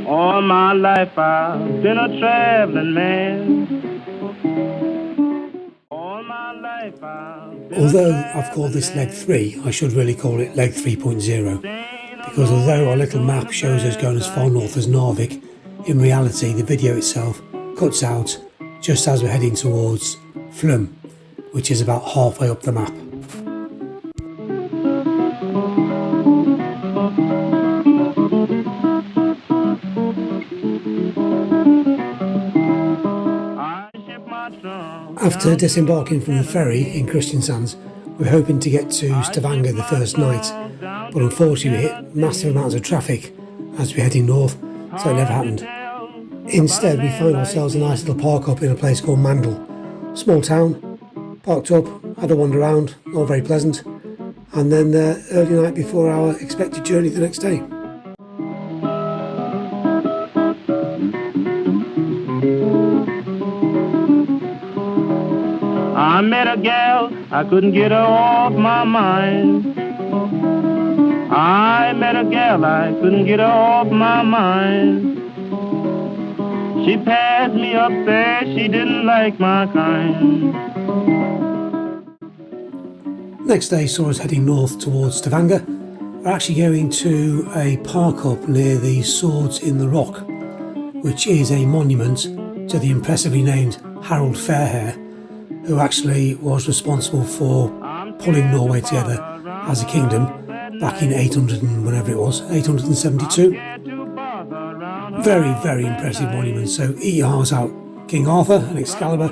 All my life I've been a traveling man. All my life I've been Although I've called this leg 3, I should really call it leg 3.0, because although our little map shows us going as far north as Narvik, in reality the video itself cuts out just as we're heading towards Flum, which is about halfway up the map. After disembarking from the ferry in Kristiansand, we're hoping to get to Stavanger the first night, but unfortunately we hit massive amounts of traffic as we're heading north, so it never happened. Instead we find ourselves a nice little park up in a place called Mandal. Small town, parked up, had a wander around, all very pleasant, and then early night before our expected journey the next day. I met a gal, I couldn't get her off my mind. I met a gal, I couldn't get her off my mind. She passed me up there, she didn't like my kind. Next day saw us heading north towards Stavanger. We're actually going to a park up near the Swords in the Rock, which is a monument to the impressively named Harald Fairhair, who actually was responsible for pulling Norway together as a kingdom back in 872. Very, very impressive monument. So eat your heart out, King Arthur and Excalibur.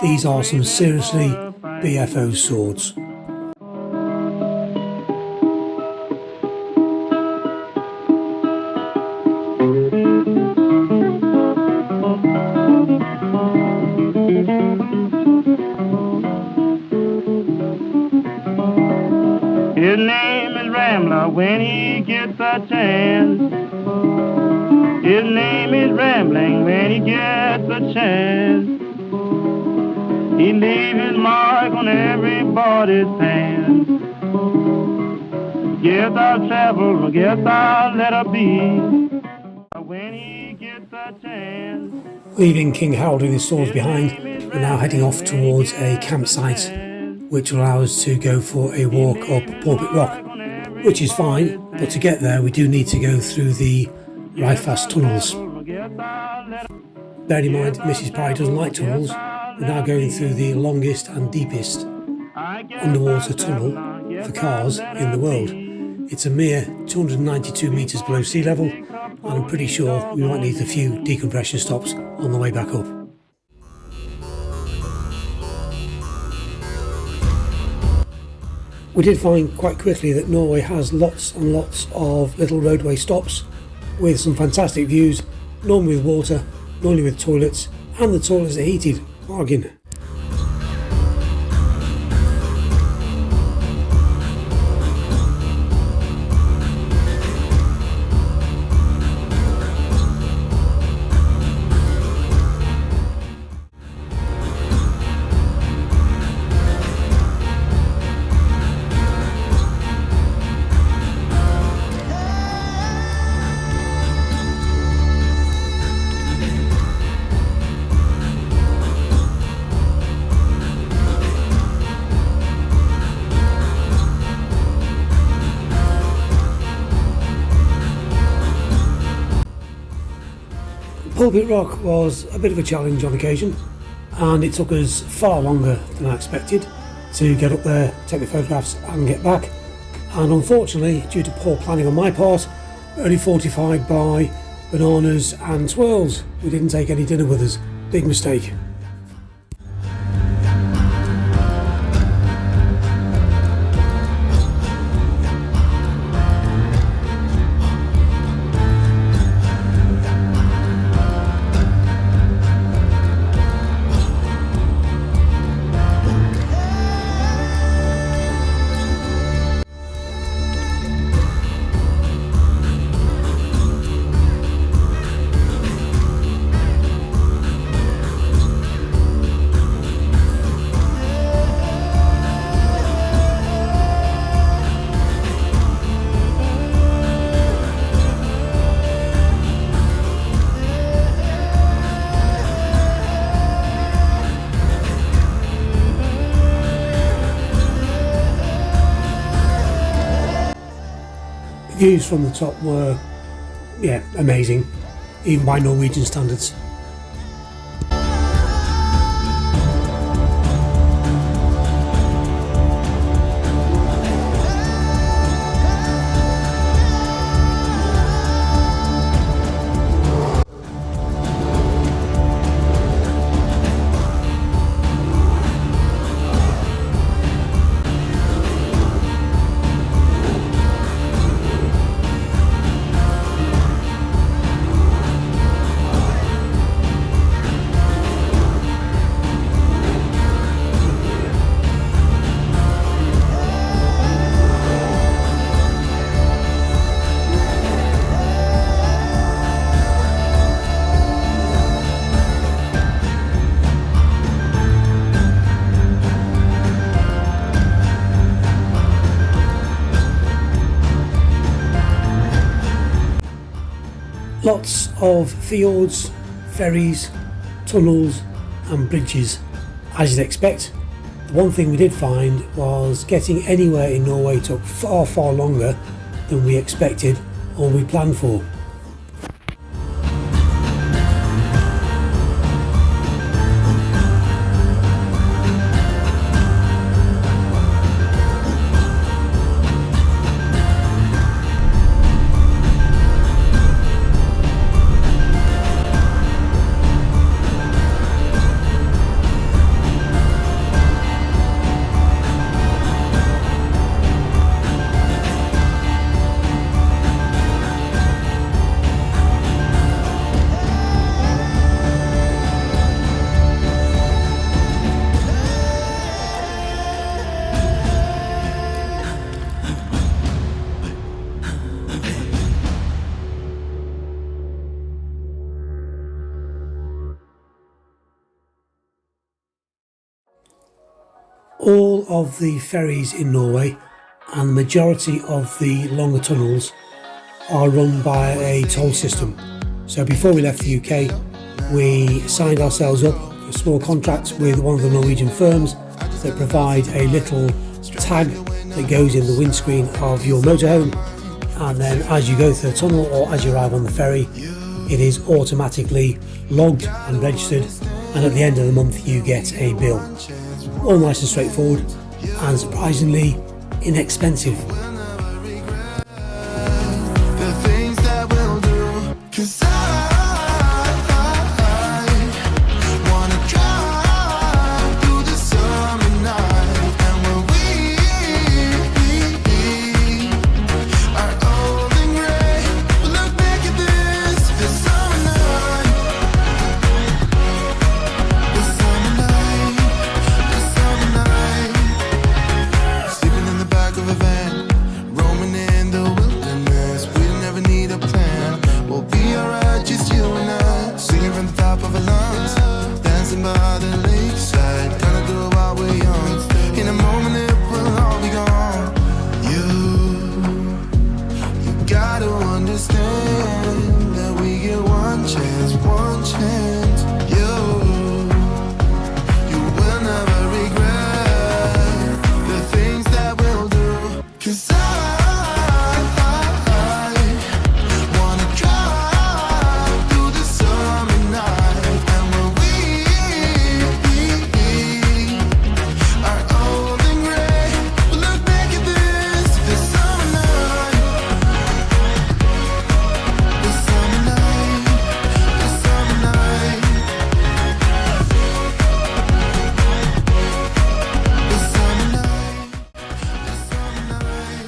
These are some seriously BFO swords. His name is Rambler when he gets a chance. His name is Rambling when he gets a chance. He leaves his mark on everybody's pants. Guess I'll travel, guess I'll let her be. When he gets a chance. Leaving King Harald and his swords behind, we're now heading off towards a campsite, which will allow us to go for a walk up Pulpit Rock, which is fine, but to get there we do need to go through the Ryfast tunnels. Bear in mind, Mrs. Parry doesn't like tunnels. We're now going through the longest and deepest underwater tunnel for cars in the world. It's a mere 292 metres below sea level, and I'm pretty sure we might need a few decompression stops on the way back up. We did find quite quickly that Norway has lots and lots of little roadway stops with some fantastic views, normally with water, normally with toilets, and the toilets are heated. Bargain. Pulpit Rock was a bit of a challenge on occasion, and it took us far longer than I expected to get up there, take the photographs and get back, and unfortunately, due to poor planning on my part, we're only fortified by bananas and swirls. We didn't take any dinner with us. Big mistake. views from the top were, amazing, even by Norwegian standards. Lots of fjords, ferries, tunnels and bridges, as you'd expect. The one thing we did find was getting anywhere in Norway took far, far longer than we expected or we planned for. All of the ferries in Norway and the majority of the longer tunnels are run by a toll system. So before we left the UK, we signed ourselves up for a small contract with one of the Norwegian firms that provide a little tag that goes in the windscreen of your motorhome, and then as you go through the tunnel or as you arrive on the ferry, it is automatically logged and registered, and at the end of the month you get a bill. All nice and straightforward and surprisingly inexpensive.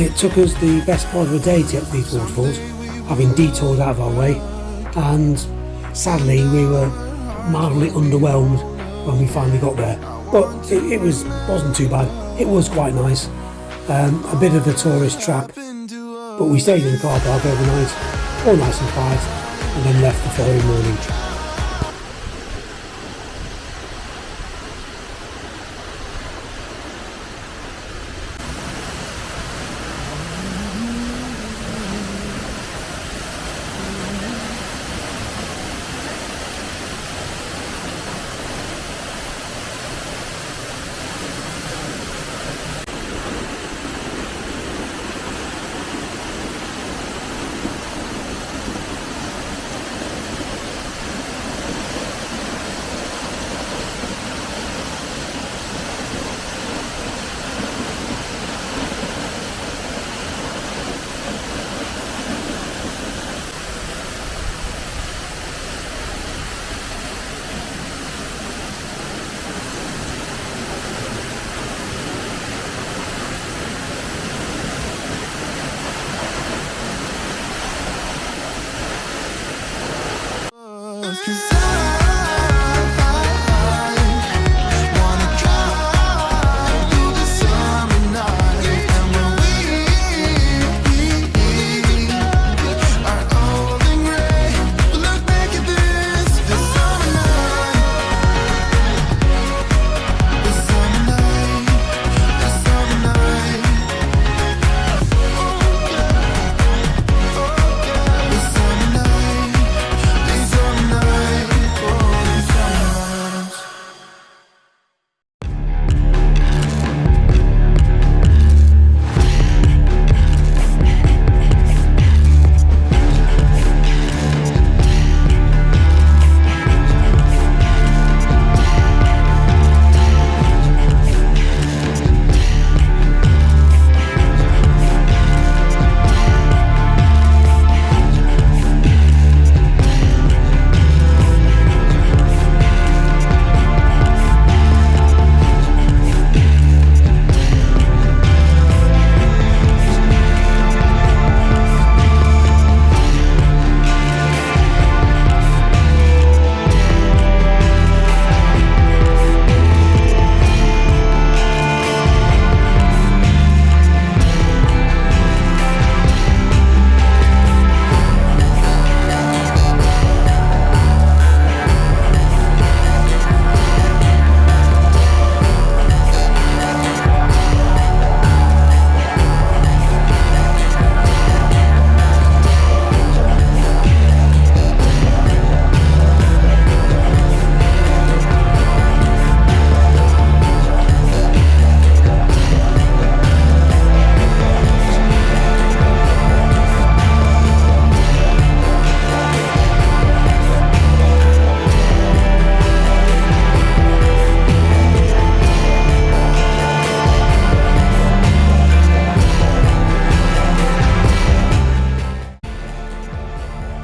It took us the best part of a day to get to these waterfalls, having detoured out of our way, and sadly we were mildly underwhelmed when we finally got there. But it wasn't too bad. It was quite nice. A bit of a tourist trap, but we stayed in the car park overnight, all nice and quiet, and then left the following morning.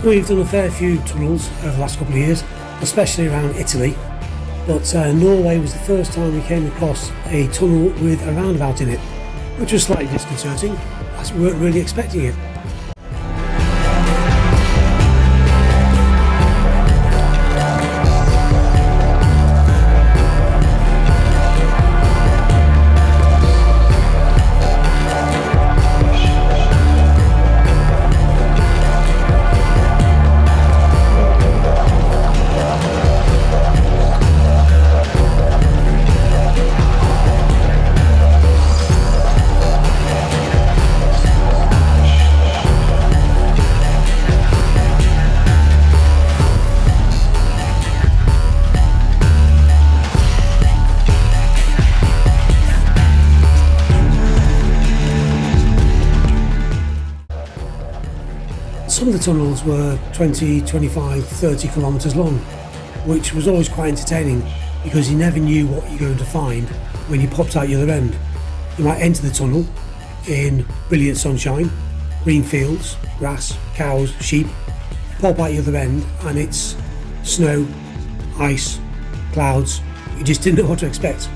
We've done a fair few tunnels over the last couple of years, especially around Italy, but Norway was the first time we came across a tunnel with a roundabout in it, which was slightly disconcerting as we weren't really expecting it. Some of the tunnels were 20, 25, 30 kilometres long, which was always quite entertaining because you never knew what you're going to find when you popped out the other end. You might enter the tunnel in brilliant sunshine, green fields, grass, cows, sheep, pop out the other end and it's snow, ice, clouds. You just didn't know what to expect.